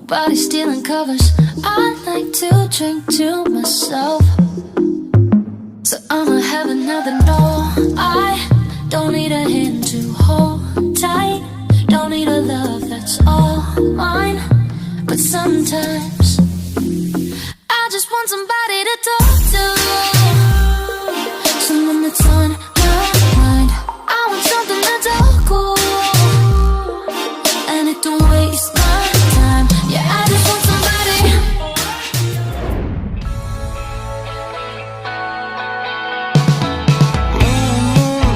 Nobody stealing covers. I like to drink to myself, so I'ma have another no. I don't need a hand to hold tight, don't need a love that's all mine. But sometimes I just want somebody to talk to, someone that's on my mind. I want something that's all cool, and it don't waste my time. Yeah, I just want somebody.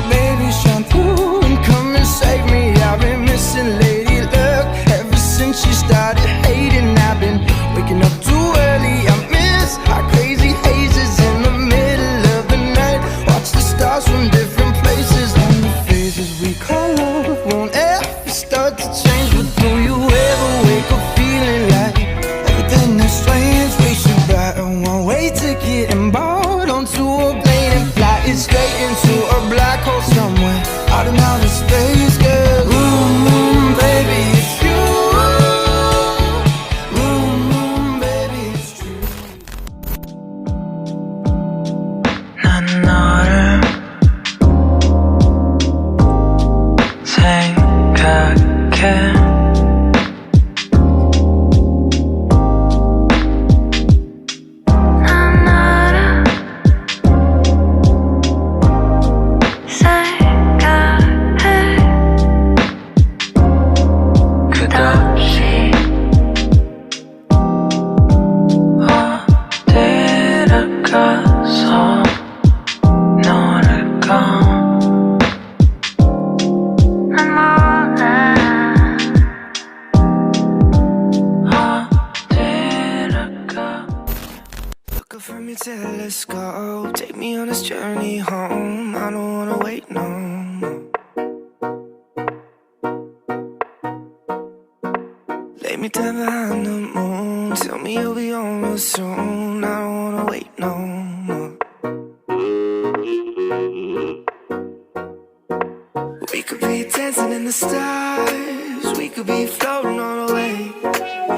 Baby, shine through and come and save me. I've been missing lady luck ever since she started hating. I've been waking up too early. I miss hot crazy hazes in the middle of the night. Watch the stars from different places, and the phases we call love won't ever start to change. But do you ever wake up feeling like everything is strange? We should buy a one-way ticket and board onto a plane and fly it straight into a black hole somewhere out in outer space, girl. Baby, it's you. Baby, it's true. 난 너를 생각해. 끝없이 어디를 가서 너를까? 난 몰라 어디를 가. Look up from your telescope, take me on this journey home. I don't wanna wait no more. Lay me down behind the moon, tell me you'll be on real soon. I don't wanna wait no more. We could be dancing in the stars, we could be floating on the way.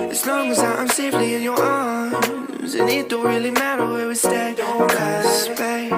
As long as I'm safely in your arms, and it don't really matter where we stay. 'Cause babe,